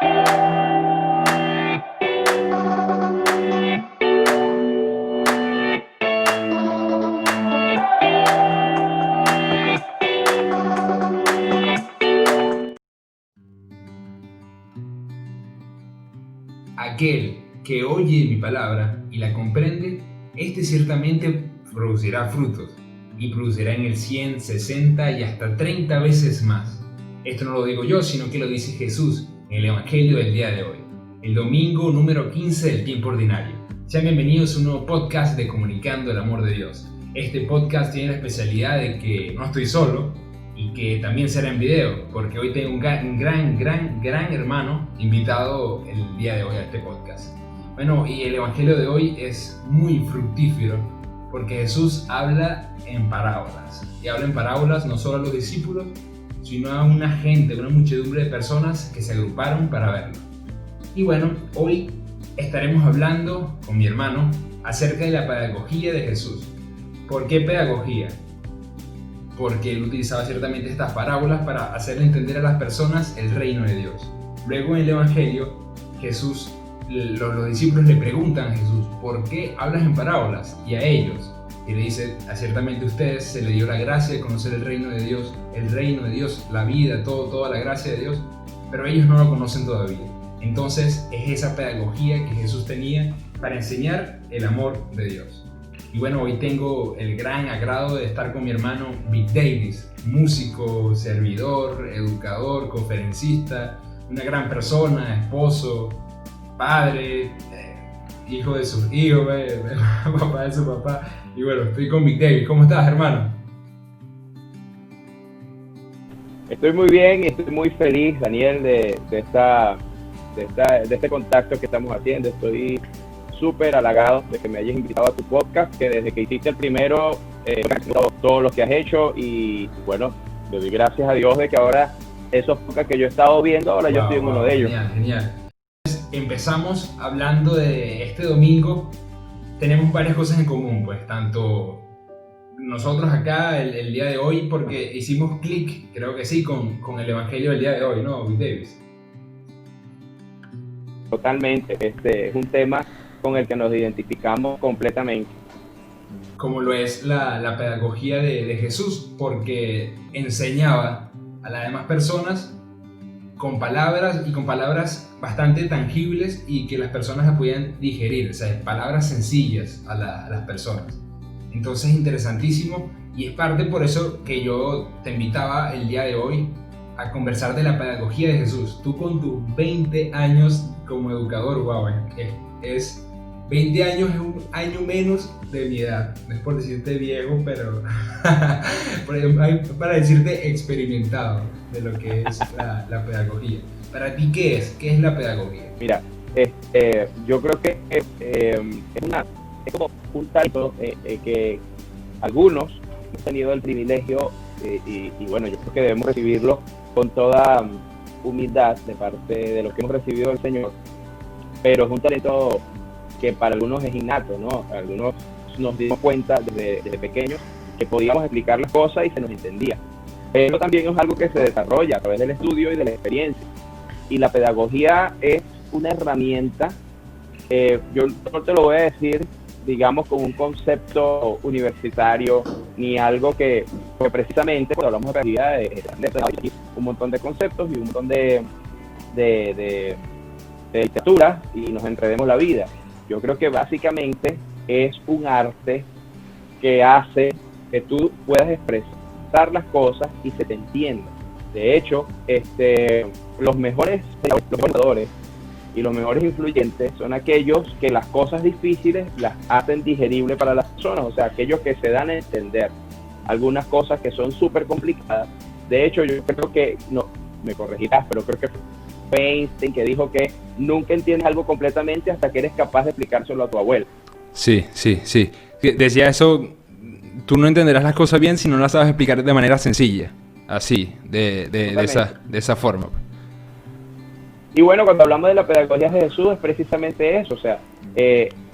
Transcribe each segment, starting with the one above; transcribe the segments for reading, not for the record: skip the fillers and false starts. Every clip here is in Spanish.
Aquel que oye mi palabra y la comprende, este ciertamente producirá frutos, y producirá en el 100, 60 y hasta 30 veces más. Esto no lo digo yo, sino que lo dice Jesús en el Evangelio del día de hoy, el domingo número 15 del tiempo ordinario. Sean bienvenidos a un nuevo podcast de Comunicando el Amor de Dios. Este podcast tiene la especialidad de que no estoy solo, y que también será en video, porque hoy tengo un gran hermano invitado el día de hoy a este podcast. Bueno, y el evangelio de hoy es muy fructífero, porque Jesús habla en parábolas, y habla en parábolas no solo a los discípulos, sino a una gente, una muchedumbre de personas que se agruparon para verlo. Y bueno, hoy estaremos hablando con mi hermano acerca de la pedagogía de Jesús. ¿Por qué pedagogía? Porque él utilizaba ciertamente estas parábolas para hacerle entender a las personas el reino de Dios. Luego en el Evangelio, los discípulos le preguntan a Jesús, ¿por qué hablas en parábolas? Y a ellos, y le dice, ciertamente a ustedes se les dio la gracia de conocer el reino de Dios, la vida, toda la gracia de Dios, pero ellos no lo conocen todavía. Entonces es esa pedagogía que Jesús tenía para enseñar el amor de Dios. Y bueno, hoy tengo el gran agrado de estar con mi hermano Vic Davis, músico, servidor, educador, conferencista, una gran persona, esposo, padre, hijo de sus hijos, papá de su papá. Y bueno, estoy con Vic Davis. ¿Cómo estás, hermano? Estoy muy bien y estoy muy feliz, Daniel, de este contacto que estamos haciendo. Estoy súper halagado de que me hayas invitado a tu podcast, que desde que hiciste el primero, todo lo que has hecho, y bueno, le doy gracias a Dios de que ahora esos podcasts que yo he estado viendo, ahora yo estoy en uno de ellos. Genial. Empezamos hablando de este domingo. Tenemos varias cosas en común, pues, tanto nosotros acá el día de hoy, porque hicimos clic, creo que sí, con el evangelio del día de hoy, ¿no, Davis? Totalmente, es un tema con el que nos identificamos completamente. Como lo es la pedagogía de Jesús, porque enseñaba a las demás personas con palabras bastante tangibles y que las personas las podían digerir, o sea, palabras sencillas a las personas. Entonces, interesantísimo, y es parte por eso que yo te invitaba el día de hoy a conversar de la pedagogía de Jesús. Tú con tus 20 años como educador, wow, es 20 años es un año menos de mi edad. No es por decirte viejo, pero para decirte experimentado de lo que es la pedagogía. Para ti, ¿qué es? ¿Qué es la pedagogía? Mira, yo creo que es como un talento que algunos hemos tenido el privilegio y bueno, yo creo que debemos recibirlo con toda humildad de parte de lo que hemos recibido del Señor, pero es un talento que para algunos es innato, ¿no? Algunos nos dimos cuenta desde pequeños que podíamos explicar las cosas y se nos entendía. Pero también es algo que se desarrolla a través del estudio y de la experiencia. Y la pedagogía es una herramienta, yo no te lo voy a decir, digamos, con un concepto universitario, ni algo que precisamente cuando hablamos de pedagogía de un montón de conceptos y un montón de literatura y nos enredemos la vida. Yo creo que básicamente es un arte que hace que tú puedas expresar las cosas y se te entienda. De hecho, los mejores pensadores y los mejores influyentes son aquellos que las cosas difíciles las hacen digeribles para las personas, o sea, aquellos que se dan a entender algunas cosas que son súper complicadas. De hecho, yo creo que, no, me corregirás, pero creo que fue Einstein que dijo que nunca entiendes algo completamente hasta que eres capaz de explicárselo a tu abuelo. Sí. Decía eso, tú no entenderás las cosas bien si no las sabes explicar de manera sencilla, así, de esa forma. Y bueno, cuando hablamos de la pedagogía de Jesús es precisamente eso, o sea,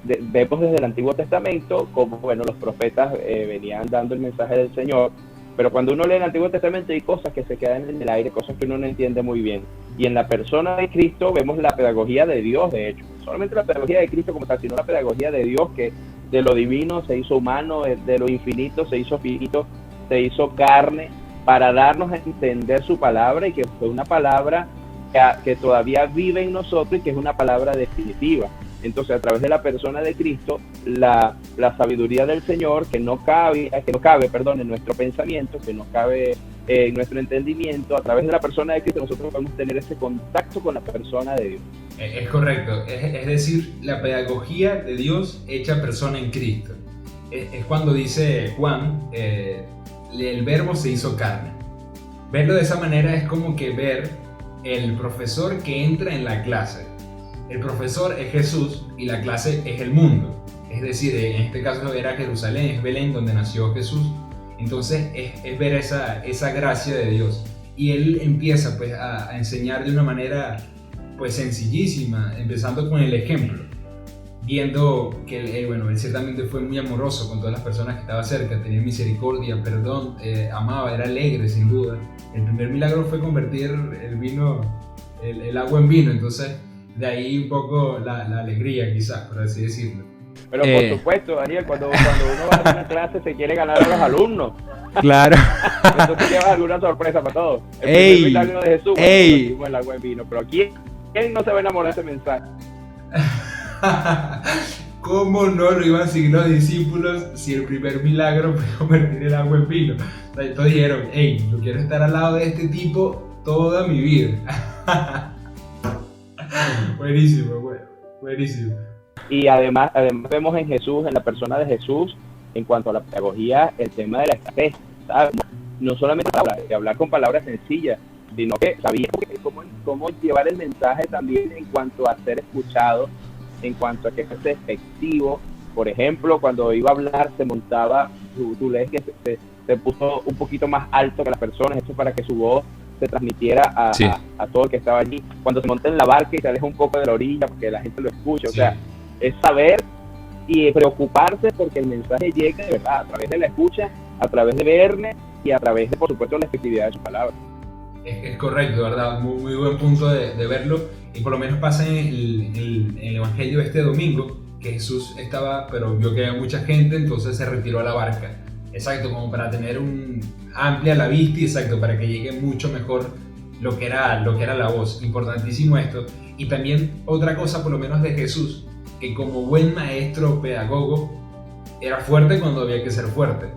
vemos desde el Antiguo Testamento como, bueno, los profetas venían dando el mensaje del Señor Pero cuando uno lee el Antiguo Testamento hay cosas que se quedan en el aire, cosas que uno no entiende muy bien. Y en la persona de Cristo vemos la pedagogía de Dios, de hecho. No solamente la pedagogía de Cristo como tal, sino la pedagogía de Dios, que de lo divino se hizo humano, de lo infinito se hizo finito, se hizo carne, para darnos a entender su palabra, y que fue una palabra que todavía vive en nosotros y que es una palabra definitiva. Entonces, a través de la persona de Cristo, la sabiduría del Señor, que no cabe, en nuestro pensamiento, que no cabe en nuestro entendimiento, a través de la persona de Cristo nosotros podemos tener ese contacto con la persona de Dios. Es correcto, es decir, la pedagogía de Dios hecha persona en Cristo. Es cuando dice Juan, el verbo se hizo carne. Verlo de esa manera es como que ver el profesor que entra en la clase. El profesor es Jesús y la clase es el mundo. Es decir, en este caso era Jerusalén, es Belén donde nació Jesús. Entonces es ver esa gracia de Dios. Y él empieza pues a enseñar de una manera pues sencillísima, empezando con el ejemplo. Viendo que él ciertamente fue muy amoroso con todas las personas que estaban cerca, tenía misericordia, perdón, amaba, era alegre sin duda. El primer milagro fue convertir el agua en vino, entonces de ahí un poco la alegría quizás, por así decirlo. Pero por supuesto, Daniel, cuando uno va a una clase se quiere ganar a los alumnos. Claro. Entonces llevas alguna sorpresa para todos. El primer milagro de Jesús, el agua en vino. Pero ¿quién no se va a enamorar de ese mensaje? ¿Cómo no lo iban a seguir los discípulos si el primer milagro fue convertir el agua en vino? Entonces dijeron, hey, yo quiero estar al lado de este tipo toda mi vida. Buenísimo, buenísimo. Y además vemos en Jesús, en la persona de Jesús, en cuanto a la pedagogía, el tema de la estrategia, ¿sabes? No solamente hablar con palabras sencillas, sino que sabía cómo llevar el mensaje también en cuanto a ser escuchado, en cuanto a que fuese efectivo. Por ejemplo, cuando iba a hablar se montaba, tú lees que se puso un poquito más alto que las personas, esto para que su voz se transmitiera a todo el que estaba allí. Cuando se monta en la barca y se aleja un poco de la orilla porque la gente lo escucha, o sea, es saber y preocuparse porque el mensaje llegue de verdad, a través de la escucha, a través de verme y a través de, por supuesto, la efectividad de sus palabras. Es correcto, ¿verdad? Muy, muy buen punto de verlo, y por lo menos pasa en el Evangelio este domingo, que Jesús estaba, pero vio que había mucha gente, entonces se retiró a la barca. Exacto, como para tener amplia la vista y exacto, para que llegue mucho mejor lo que era la voz. Importantísimo esto. Y también otra cosa, por lo menos de Jesús, que como buen maestro pedagogo, era fuerte cuando había que ser fuerte.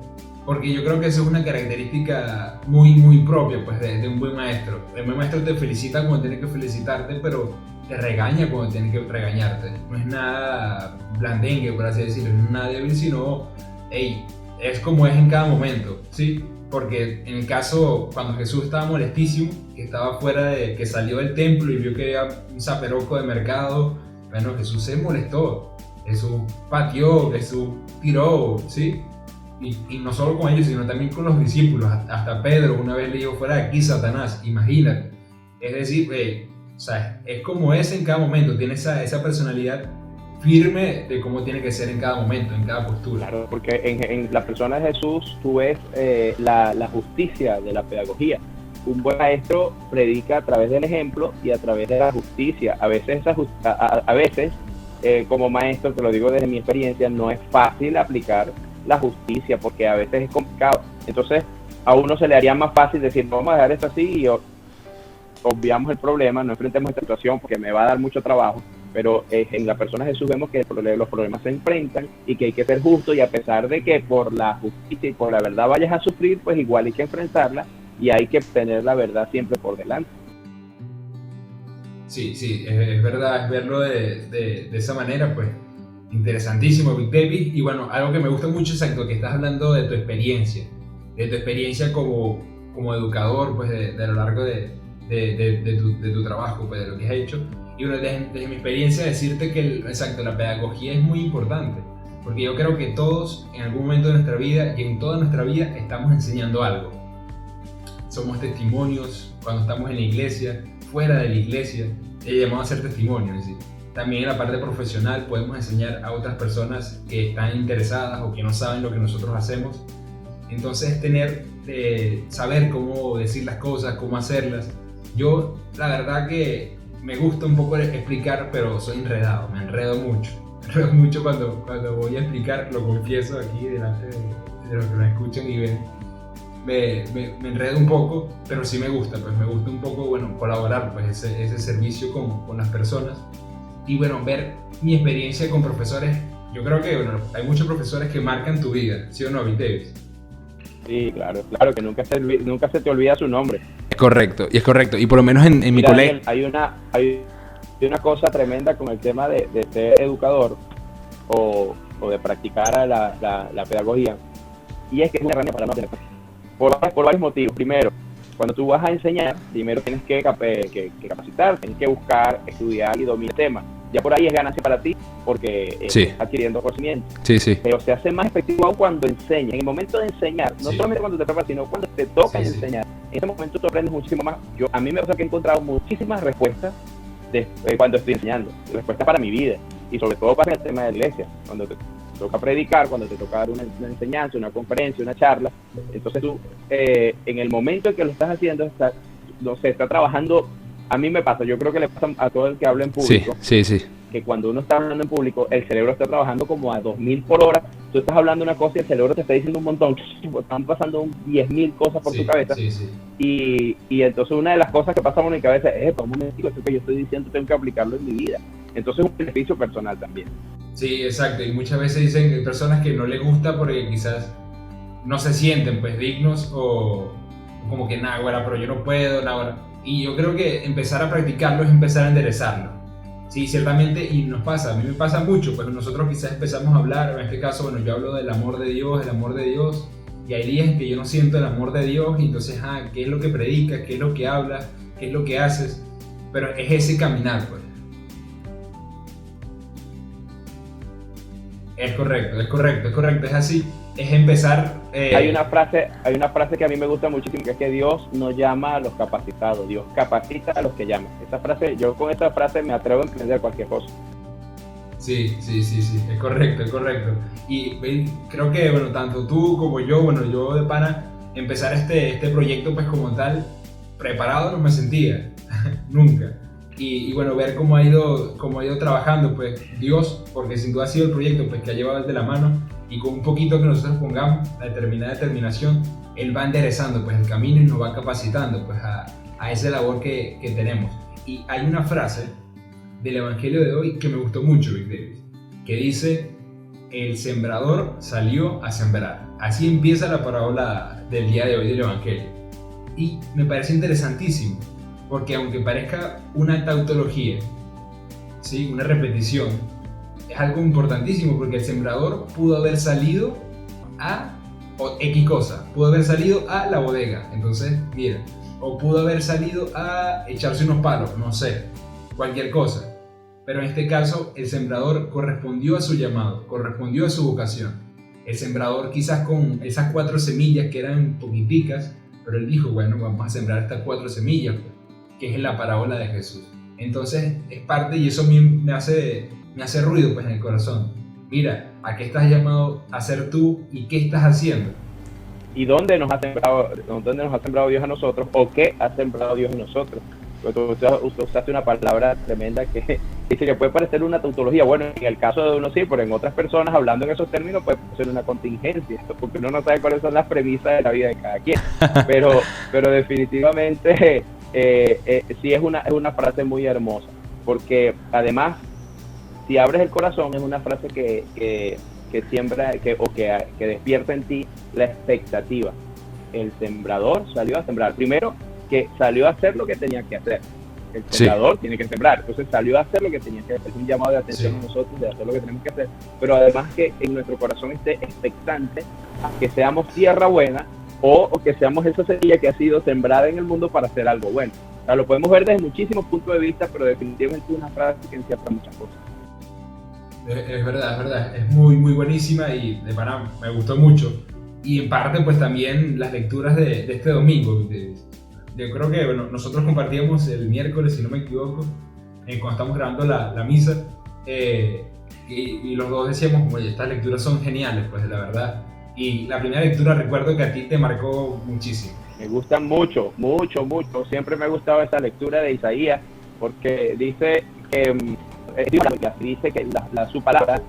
Porque yo creo que eso es una característica muy, muy propia pues, de un buen maestro. El buen maestro te felicita cuando tiene que felicitarte, pero te regaña cuando tiene que regañarte. No es nada blandengue, por así decirlo, no es nada débil, sino, hey, es como es en cada momento, ¿sí? Porque en el caso, cuando Jesús estaba molestísimo, que estaba fuera que salió del templo y vio que había un zaperoco de mercado, bueno, Jesús se molestó, Jesús pateó, Jesús tiró, ¿sí? Y no solo con ellos, sino también con los discípulos. Hasta Pedro una vez le dijo, fuera de aquí, Satanás, imagínate. Es decir, o sea, es como es en cada momento, tiene esa personalidad firme de cómo tiene que ser en cada momento, en cada postura. Claro, porque en la persona de Jesús tú ves la justicia de la pedagogía. Un buen maestro predica a través del ejemplo y a través de la justicia. A veces, como maestro, te lo digo desde mi experiencia, no es fácil aplicar la justicia porque a veces es complicado. Entonces a uno se le haría más fácil decir, vamos a dejar esto así y obviamos el problema, no enfrentemos esta situación porque me va a dar mucho trabajo. Pero en la persona de Jesús vemos que los problemas se enfrentan y que hay que ser justo, y a pesar de que por la justicia y por la verdad vayas a sufrir, pues igual hay que enfrentarla y hay que tener la verdad siempre por delante. Sí, es verdad, es verlo de esa manera, pues interesantísimo, Big David. Y bueno, algo que me gusta mucho, exacto, que estás hablando de tu experiencia como educador, pues de lo largo de tu trabajo, pues de lo que has hecho. Y bueno, desde mi experiencia decirte que la pedagogía es muy importante, porque yo creo que todos en algún momento de nuestra vida y en toda nuestra vida estamos enseñando algo. Somos testimonios cuando estamos en la iglesia, fuera de la iglesia, llamamos a ser testimonios. Es decir, también en la parte profesional podemos enseñar a otras personas que están interesadas o que no saben lo que nosotros hacemos. Entonces tener saber cómo decir las cosas, cómo hacerlas. Yo, la verdad que me gusta un poco explicar, pero soy enredado, me enredo mucho. Me enredo mucho cuando voy a explicar, lo confieso aquí delante de los que me escuchan y ven. Me enredo un poco, pero sí me gusta un poco, bueno, colaborar, pues ese servicio con las personas. Y bueno, ver mi experiencia con profesores, yo creo que, bueno, hay muchos profesores que marcan tu vida, ¿sí o no, Vitevis? Sí, claro, que nunca se te olvida su nombre. Es correcto, y por lo menos en mi Mira, colegio... Daniel, hay una cosa tremenda con el tema de ser educador o de practicar la pedagogía, y es que es una herramienta para no tener por varios motivos. Primero, cuando tú vas a enseñar, primero tienes que capacitar, tienes que buscar, estudiar y dominar el tema. Ya por ahí es ganancia para ti porque estás adquiriendo conocimiento. Sí. Pero se hace más efectivo aún cuando enseñas. En el momento de enseñar, no solamente cuando te preparas, sino cuando te toca enseñar. En ese momento tú aprendes muchísimo más. A mí me pasa que he encontrado muchísimas respuestas cuando estoy enseñando. Respuestas para mi vida. Y sobre todo para el tema de la iglesia. Cuando te toca predicar, cuando te toca dar una enseñanza, una conferencia, una charla. Entonces tú, en el momento en que lo estás haciendo, está trabajando. A mí me pasa, yo creo que le pasa a todo el que habla en público, sí. que cuando uno está hablando en público, el cerebro está trabajando como a 2000 por hora. Tú estás hablando una cosa y el cerebro te está diciendo un montón, están pasando 10.000 cosas por tu cabeza. Y entonces una de las cosas que pasa por mi cabeza es, un momentico, esto que yo estoy diciendo tengo que aplicarlo en mi vida. Entonces es un beneficio personal también. Sí, exacto, y muchas veces dicen que hay personas que no les gusta porque quizás no se sienten pues dignos o como que nada, bueno, pero yo no puedo, nada. Y yo creo que empezar a practicarlo es empezar a enderezarlo. Sí, ciertamente, y nos pasa, a mí me pasa mucho, pues nosotros quizás empezamos a hablar, en este caso, bueno, yo hablo del amor de Dios, y hay días en que yo no siento el amor de Dios, y entonces, ¿qué es lo que predicas? ¿Qué es lo que hablas? ¿Qué es lo que haces? Pero es ese caminar, pues. Es correcto, es así. Es empezar... Hay una frase que a mí me gusta muchísimo, que es que Dios no llama a los capacitados, Dios capacita a los que llama. Yo con esa frase me atrevo a emprender cualquier cosa. Sí, es correcto. Y creo que, bueno, tanto tú como yo, yo de pana, empezar este proyecto pues como tal, preparado no me sentía, nunca. Y bueno, ver cómo ha ido trabajando pues Dios, porque sin duda ha sido el proyecto pues que ha llevado de la mano, y con un poquito que nosotros pongamos, la determinación, Él va enderezando pues el camino y nos va capacitando pues a esa labor que tenemos. Y hay una frase del Evangelio de hoy que me gustó mucho, Vic Davis, que dice: el sembrador salió a sembrar. Así empieza la parábola del día de hoy del Evangelio. Y me parece interesantísimo, porque aunque parezca una tautología, ¿sí?, una repetición, es algo importantísimo, porque el sembrador pudo haber salido a X cosa, pudo haber salido a la bodega, entonces, mira, o pudo haber salido a echarse unos palos, no sé, cualquier cosa. Pero en este caso, el sembrador correspondió a su llamado, correspondió a su vocación. El sembrador quizás con esas 4 semillas que eran poquiticas, pero él dijo, bueno, vamos a sembrar estas 4 semillas, que es la parábola de Jesús. Entonces es parte, y eso me hace ruido pues en el corazón. Mira, ¿a qué estás llamado a hacer tú y qué estás haciendo? ¿Y dónde nos ha sembrado Dios a nosotros? ¿O qué ha sembrado Dios en nosotros? Usted usaste una palabra tremenda que dice que puede parecer una tautología. Bueno, en el caso de uno sí, pero en otras personas, hablando en esos términos, puede ser una contingencia, porque uno no sabe cuáles son las premisas de la vida de cada quien. Pero definitivamente sí es una frase muy hermosa, porque además, si abres el corazón, es una frase que siembra, que despierta en ti la expectativa. El sembrador salió a sembrar. Primero, que salió a hacer lo que tenía que hacer. El sembrador tiene que sembrar, entonces salió a hacer lo que tenía que hacer. Es un llamado de atención a nosotros de hacer lo que tenemos que hacer, pero además que en nuestro corazón esté expectante a que seamos tierra buena o que seamos esa semilla que ha sido sembrada en el mundo para hacer algo bueno. O sea, lo podemos ver desde muchísimos puntos de vista, pero definitivamente es una frase que encierra muchas cosas. Es verdad, es muy buenísima y de pana me gustó mucho. Y en parte pues también las lecturas de este domingo. Yo creo que nosotros compartíamos el miércoles, si no me equivoco, cuando estamos grabando la misa, y los dos decíamos, oye, estas lecturas son geniales, pues la verdad. Y la primera lectura recuerdo que a ti te marcó muchísimo. Me gustan mucho, mucho, mucho. Siempre me ha gustado esa lectura de Isaías, porque dice que, dice que su palabra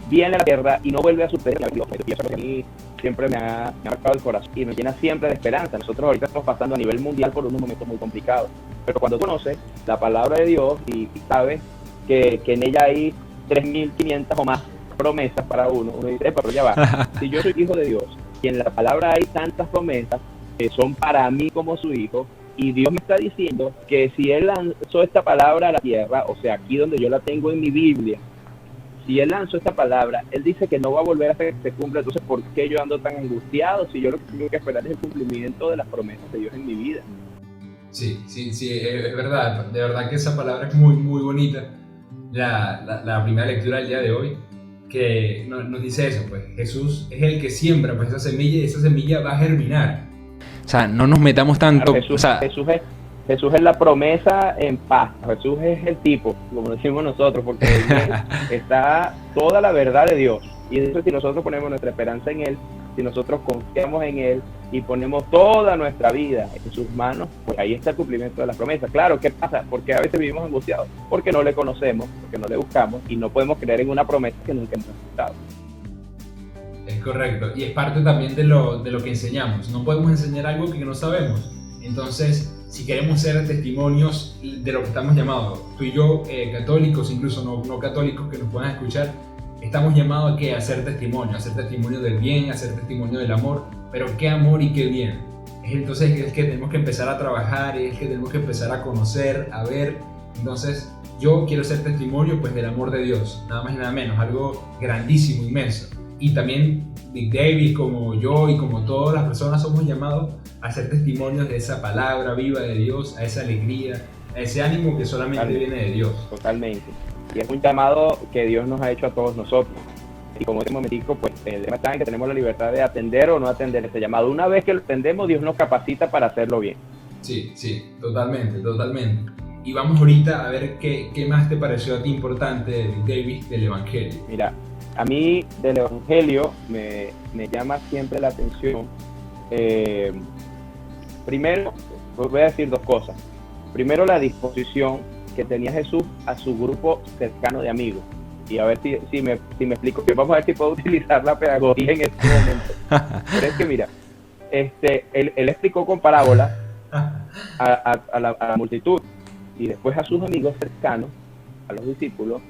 viene a la tierra y no vuelve a su presencia. Y eso a mí siempre me ha marcado el corazón y me llena siempre de esperanza. Nosotros ahorita estamos pasando a nivel mundial por unos momentos muy complicados, pero cuando tú conoces la palabra de Dios y sabes que en ella hay 3.500 o más promesas para uno dice, pero ya va, si yo soy hijo de Dios y en la palabra hay tantas promesas que son para mí como su hijo, y Dios me está diciendo que si Él lanzó esta palabra a la tierra, o sea, aquí donde yo la tengo en mi Biblia, si Él lanzó esta palabra, Él dice que no va a volver hasta que se cumpla. Entonces, ¿por qué yo ando tan angustiado si yo lo que tengo que esperar es el cumplimiento de las promesas de Dios en mi vida? Sí, es verdad. De verdad que esa palabra es muy, muy bonita. La primera lectura del día de hoy, que nos dice eso, pues Jesús es el que siembra pues esa semilla y esa semilla va a germinar. O sea, no nos metamos tanto. Claro, Jesús es la promesa en paz. Jesús es el tipo, como decimos nosotros, porque en él está toda la verdad de Dios. Y eso, si nosotros ponemos nuestra esperanza en Él, si nosotros confiamos en Él y ponemos toda nuestra vida en sus manos, pues ahí está el cumplimiento de las promesas. Claro, ¿qué pasa? Porque a veces vivimos angustiados, porque no le conocemos, porque no le buscamos y no podemos creer en una promesa que nunca hemos aceptado. Es correcto, y es parte también de lo que enseñamos. No podemos enseñar algo que no sabemos. Entonces, si queremos ser testimonios de lo que estamos llamados, tú y yo, católicos, incluso no católicos que nos puedan escuchar, estamos llamados a hacer testimonio del bien, a hacer testimonio del amor, pero qué amor y qué bien. Entonces es que tenemos que empezar a trabajar, es que tenemos que empezar a conocer, a ver. Entonces yo quiero ser testimonio pues del amor de Dios, nada más y nada menos, algo grandísimo, inmenso. Y también Dick Davis, como yo y como todas las personas, somos llamados a ser testimonios de esa palabra viva de Dios, a esa alegría, a ese ánimo que solamente viene de Dios. Totalmente. Y es un llamado que Dios nos ha hecho a todos nosotros. Y como este momentico, pues el tema está en que tenemos la libertad de atender o no atender este llamado. Una vez que lo atendemos, Dios nos capacita para hacerlo bien. Sí, totalmente. Y vamos ahorita a ver qué más te pareció a ti importante, David, del Evangelio. Mira, a mí del Evangelio me llama siempre la atención. Primero, voy a decir dos cosas. Primero, la disposición que tenía Jesús a su grupo cercano de amigos. Y a ver si me explico, que vamos a ver si puedo utilizar la pedagogía en este momento. Pero es que mira, él explicó con parábolas a la multitud, y después a sus amigos cercanos, a los discípulos,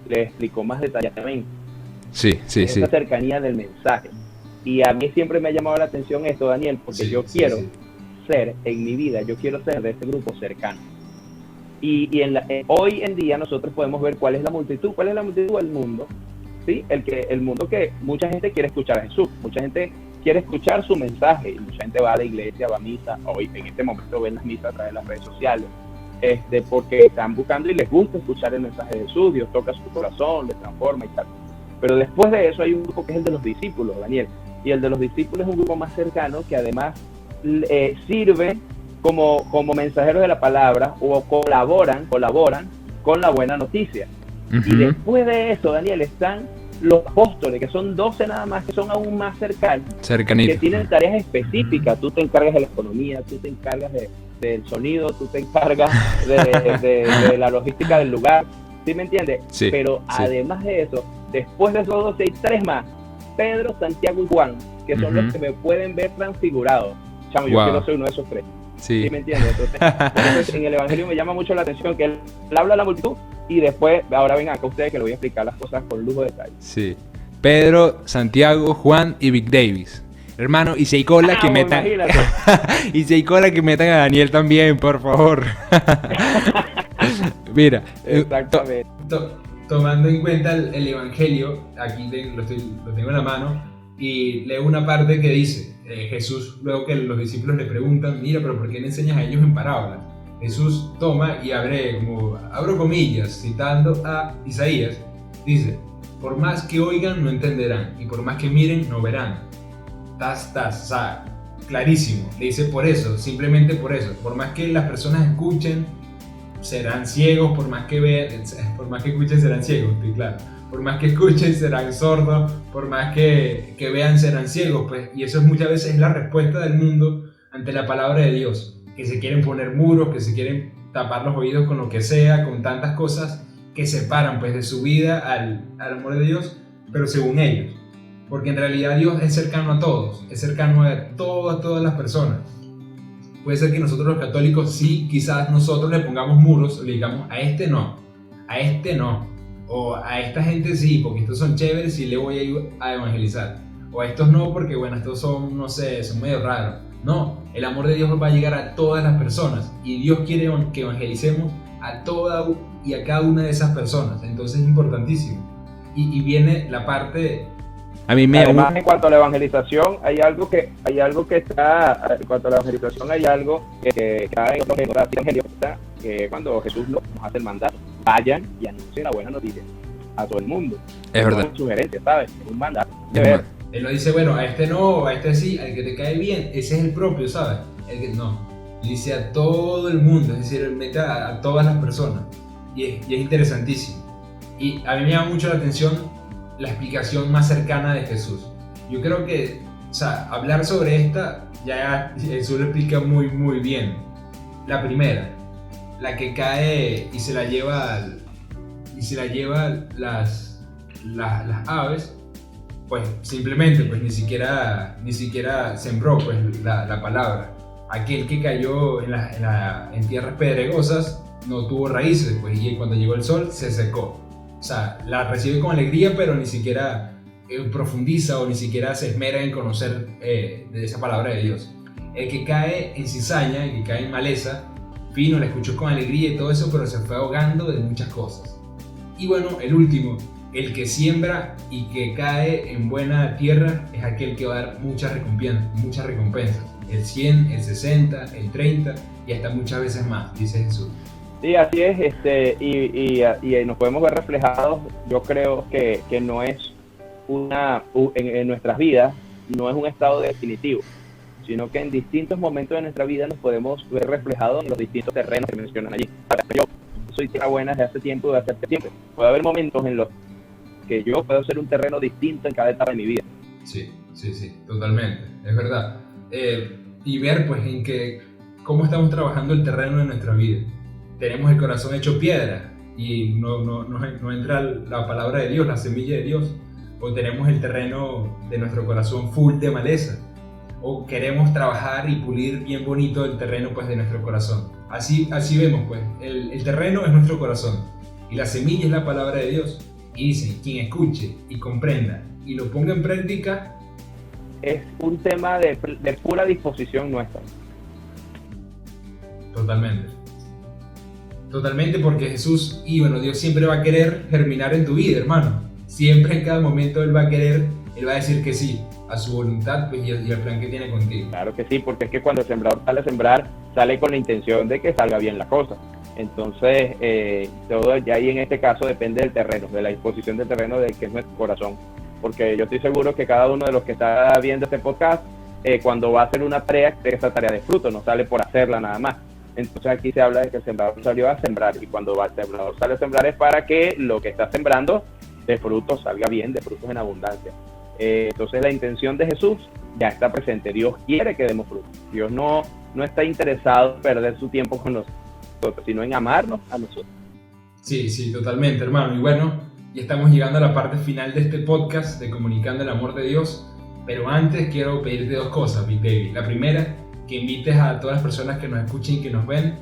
le explicó más detalladamente. Sí. Esa cercanía del mensaje. Y a mí siempre me ha llamado la atención esto, Daniel, porque yo quiero ser en mi vida, yo quiero ser de este grupo cercano. Y hoy en día nosotros podemos ver cuál es la multitud del mundo, ¿sí? El mundo que mucha gente quiere escuchar a Jesús, mucha gente quiere escuchar su mensaje, y mucha gente va a la iglesia, va a misa, hoy en este momento ven las misas a través de las redes sociales, porque están buscando y les gusta escuchar el mensaje de Jesús, Dios toca su corazón, les transforma y tal. Pero después de eso hay un grupo que es el de los discípulos, Daniel, y el de los discípulos es un grupo más cercano que además sirve como mensajeros de la palabra, o colaboran con la buena noticia. Uh-huh. Y después de eso, Daniel, están los apóstoles, que son 12 nada más, que son aún más cercanos, que tienen tareas específicas. Tú te encargas de la economía, tú te encargas del sonido, tú te encargas de la logística del lugar, ¿sí me entiendes? Sí, pero además de eso, después de esos 12 hay 3 más, Pedro, Santiago y Juan, que son los que me pueden ver transfigurado. Chamo, yo quiero ser uno de esos 3. ¿Sí me entiendes? Entonces, en el Evangelio me llama mucho la atención que él habla a la multitud y después, ahora vengan acá ustedes que les voy a explicar las cosas con lujo de detalle. Sí. Pedro, Santiago, Juan y Vic Davis. Hermano, y si hay cola que metan... y si hay cola que metan a Daniel también, por favor. Mira. Exactamente. Tomando en cuenta el Evangelio, aquí lo tengo en la mano, y leo una parte que dice, Jesús, luego que los discípulos le preguntan, mira, pero ¿por qué le enseñas a ellos en parábolas? Jesús toma y abro comillas, citando a Isaías, dice, por más que oigan no entenderán, y por más que miren no verán. O sea, clarísimo, le dice por eso, simplemente por eso, por más que las personas escuchen, serán ciegos, por más que vean, por más que escuchen serán ciegos, estoy claro. Por más que escuchen serán sordos, por más que vean serán ciegos, pues. Y eso muchas veces es la respuesta del mundo ante la palabra de Dios. Que se quieren poner muros, que se quieren tapar los oídos con lo que sea, con tantas cosas que separan pues de su vida al amor de Dios, pero según ellos. Porque en realidad Dios es cercano a todos, es cercano a todas las personas. Puede ser que nosotros los católicos sí, quizás nosotros le pongamos muros, le digamos a este no, o a esta gente sí, porque estos son chéveres y le voy a ir a evangelizar, o a estos no porque bueno, estos son, no sé, son medio raros. No, el amor de Dios va a llegar a todas las personas y Dios quiere que evangelicemos a toda y a cada una de esas personas, entonces es importantísimo. Y viene la parte... A mí me... Además, en cuanto a la evangelización, hay algo que está, en cuanto a la evangelización hay algo que está en otros evangelistas, que cuando Jesús nos hace el mandato, vayan y anuncien la buena noticia a todo el mundo. Es verdad. Es una sugerencia, ¿sabes? Es un mandato. Él no dice, bueno, a este no, a este sí, al que te cae bien, ese es el propio, ¿sabes? El que no. Dice a todo el mundo, es decir, él mete a todas las personas. Y es interesantísimo. Y a mí me llama mucho la atención la explicación más cercana de Jesús. Yo creo que, o sea, hablar sobre esta, ya Jesús lo explica muy bien. La primera, la que cae y se la lleva las aves, pues simplemente pues ni siquiera sembró pues la palabra. Aquel que cayó en tierras pedregosas no tuvo raíces, pues, y cuando llegó el sol se secó. O sea, la recibe con alegría, pero ni siquiera profundiza o ni siquiera se esmera en conocer de esa palabra de Dios. El que cae en cizaña, el que cae en maleza, vino, la escuchó con alegría y todo eso, pero se fue ahogando de muchas cosas. Y bueno, el último, el que siembra y que cae en buena tierra, es aquel que va a dar muchas recompensas. El 100, el 60, el 30 y hasta muchas veces más, dice Jesús. Sí, así es, y nos podemos ver reflejados. Yo creo que no es en nuestras vidas, no es un estado definitivo, sino que en distintos momentos de nuestra vida nos podemos ver reflejados en los distintos terrenos que mencionan allí. Yo soy tierra buena desde hace tiempo, puede haber momentos en los que yo puedo ser un terreno distinto en cada etapa de mi vida. Sí, totalmente, es verdad. Y ver pues cómo estamos trabajando el terreno de nuestra vida. Tenemos el corazón hecho piedra y no entra la palabra de Dios, la semilla de Dios, o tenemos el terreno de nuestro corazón full de maleza, o queremos trabajar y pulir bien bonito el terreno pues de nuestro corazón. Así vemos pues, el terreno es nuestro corazón y la semilla es la palabra de Dios. Y dicen, quien escuche y comprenda y lo ponga en práctica, es un tema de pura disposición nuestra. Totalmente, porque Jesús y bueno, Dios siempre va a querer germinar en tu vida, hermano. Siempre, en cada momento Él va a decir que sí a su voluntad pues, y al plan que tiene contigo. Claro que sí, porque es que cuando el sembrador sale a sembrar, sale con la intención de que salga bien la cosa. Entonces, todo ya ahí en este caso depende del terreno, de la disposición del terreno de que es nuestro corazón. Porque yo estoy seguro que cada uno de los que está viendo este podcast, cuando va a hacer una tarea, esa tarea de fruto, no sale por hacerla nada más. Entonces aquí se habla de que el sembrador salió a sembrar, y cuando el sembrador sale a sembrar es para que lo que está sembrando de frutos salga bien, de frutos en abundancia. Entonces la intención de Jesús ya está presente. Dios quiere que demos frutos. Dios no está interesado en perder su tiempo con nosotros, sino en amarnos a nosotros. Sí, totalmente, hermano. Y bueno, ya estamos llegando a la parte final de este podcast de Comunicando el Amor de Dios. Pero antes quiero pedirte dos cosas, Big Baby. La primera, que invites a todas las personas que nos escuchen y que nos ven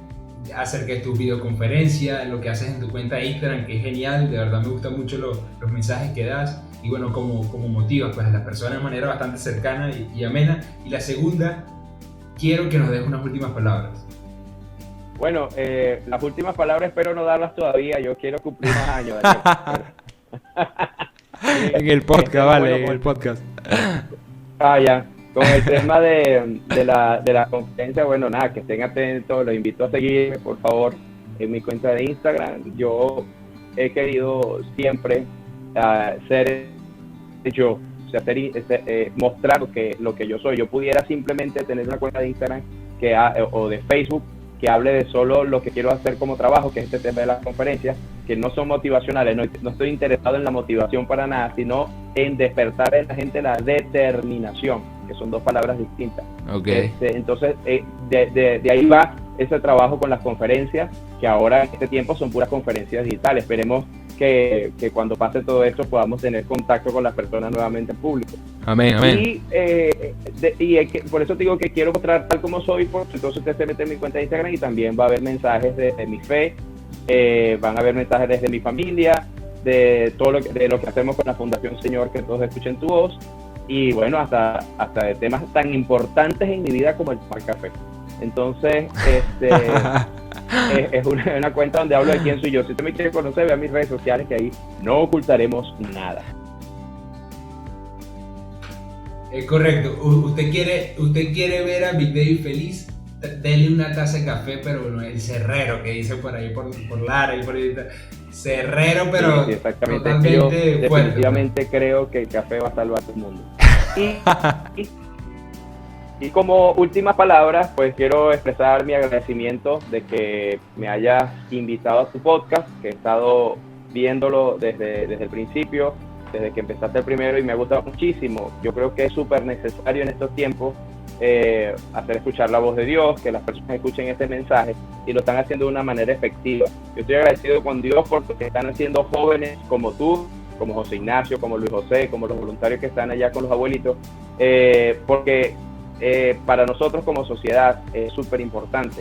acerca de tu videoconferencia, lo que haces en tu cuenta de Instagram, que es genial. De verdad me gustan mucho los mensajes que das y bueno, como motivas pues, a las personas de manera bastante cercana y amena. Y la segunda, quiero que nos des unas últimas palabras. Bueno, las últimas palabras espero no darlas todavía. Yo quiero cumplir más años. En el podcast, vale, en el podcast. Ya. Con el tema de la conferencia, bueno, nada, que estén atentos. Los invito a seguirme, por favor, en mi cuenta de Instagram. Yo he querido siempre ser yo, o sea, mostrar lo que yo soy. Yo pudiera simplemente tener una cuenta de Instagram o de Facebook que hable de solo lo que quiero hacer como trabajo, que es este tema de las conferencias, que no son motivacionales, no estoy interesado en la motivación para nada, sino en despertar en la gente la determinación, que son dos palabras distintas. Okay. Entonces, de ahí va ese trabajo con las conferencias, que ahora en este tiempo son puras conferencias digitales. Esperemos que cuando pase todo esto podamos tener contacto con las personas nuevamente en público. Amén, amén. Y por eso te digo que quiero mostrar tal como soy, porque entonces usted se mete en mi cuenta de Instagram y también va a haber mensajes de mi fe, van a haber mensajes desde mi familia, de todo lo que hacemos con la Fundación Señor, que todos escuchen tu voz, y bueno, hasta de temas tan importantes en mi vida como el tomar café. Entonces, es una cuenta donde hablo de quién soy yo. Si usted me quiere conocer, vea mis redes sociales, que ahí no ocultaremos nada. Es correcto. Usted quiere ver a Big David feliz, dele una taza de café, pero bueno, el cerrero que dice por ahí, por Lara y por ahí. Cerrero, pero sí, exactamente. totalmente Yo fuerte. definitivamente creo que el café va a salvar al mundo. Y como últimas palabras, pues quiero expresar mi agradecimiento de que me hayas invitado a tu podcast, que he estado viéndolo desde el principio, desde que empezaste el primero, y me ha gustado muchísimo. Yo creo que es súper necesario en estos tiempos hacer escuchar la voz de Dios, que las personas escuchen este mensaje, y lo están haciendo de una manera efectiva. Yo estoy agradecido con Dios porque están haciendo jóvenes como tú, como José Ignacio, como Luis José, como los voluntarios que están allá con los abuelitos, porque para nosotros como sociedad es súper importante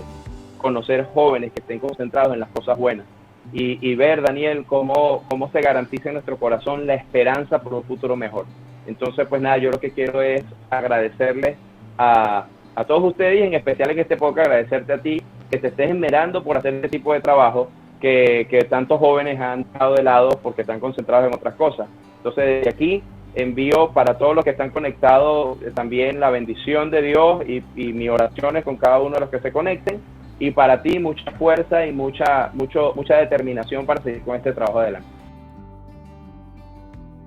conocer jóvenes que estén concentrados en las cosas buenas y ver, Daniel, cómo se garantiza en nuestro corazón la esperanza por un futuro mejor. Entonces, pues nada, yo lo que quiero es agradecerles a todos ustedes, y en especial en este podcast agradecerte a ti, que te estés esmerando por hacer este tipo de trabajo que tantos jóvenes han dejado de lado porque están concentrados en otras cosas. Entonces, desde aquí envío para todos los que están conectados también la bendición de Dios y mis oraciones con cada uno de los que se conecten, y para ti mucha fuerza y mucha determinación para seguir con este trabajo adelante.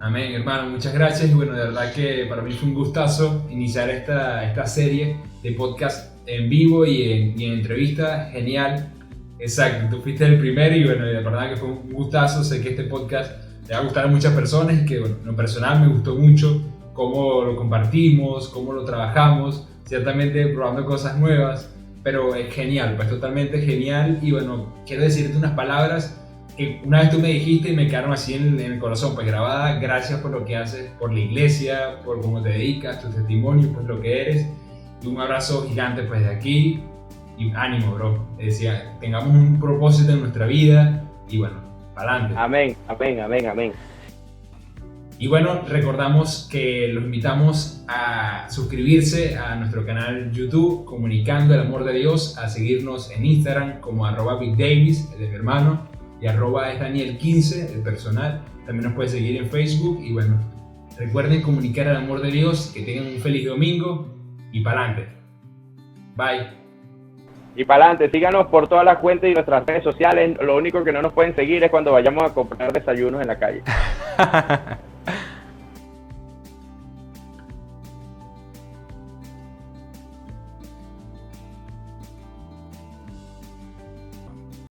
Amén, hermano, muchas gracias. Y bueno, de verdad que para mí fue un gustazo iniciar esta serie de podcast en vivo y en entrevista. Genial. Exacto, tú fuiste el primero y bueno, de verdad que fue un gustazo. Sé que este podcast le va a gustar a muchas personas y que bueno, en lo personal me gustó mucho cómo lo compartimos, cómo lo trabajamos, ciertamente probando cosas nuevas, pero es genial, pues totalmente genial. Y bueno, quiero decirte unas palabras que una vez tú me dijiste y me quedaron así en el corazón, pues grabada. Gracias por lo que haces, por la iglesia, por cómo te dedicas, tu testimonio, pues lo que eres. Y un abrazo gigante pues de aquí. Y ánimo, bro. Decía, tengamos un propósito en nuestra vida y bueno, para adelante. Amén, amén, amén, amén. Y bueno, recordamos que los invitamos a suscribirse a nuestro canal YouTube, Comunicando el Amor de Dios, a seguirnos en Instagram como @BigDavis, el de mi hermano, y @Daniel15, el personal. También nos puede seguir en Facebook. Y bueno, recuerden comunicar el amor de Dios, que tengan un feliz domingo y para adelante. Bye. Y para adelante, síganos por todas las cuentas y nuestras redes sociales. Lo único que no nos pueden seguir es cuando vayamos a comprar desayunos en la calle.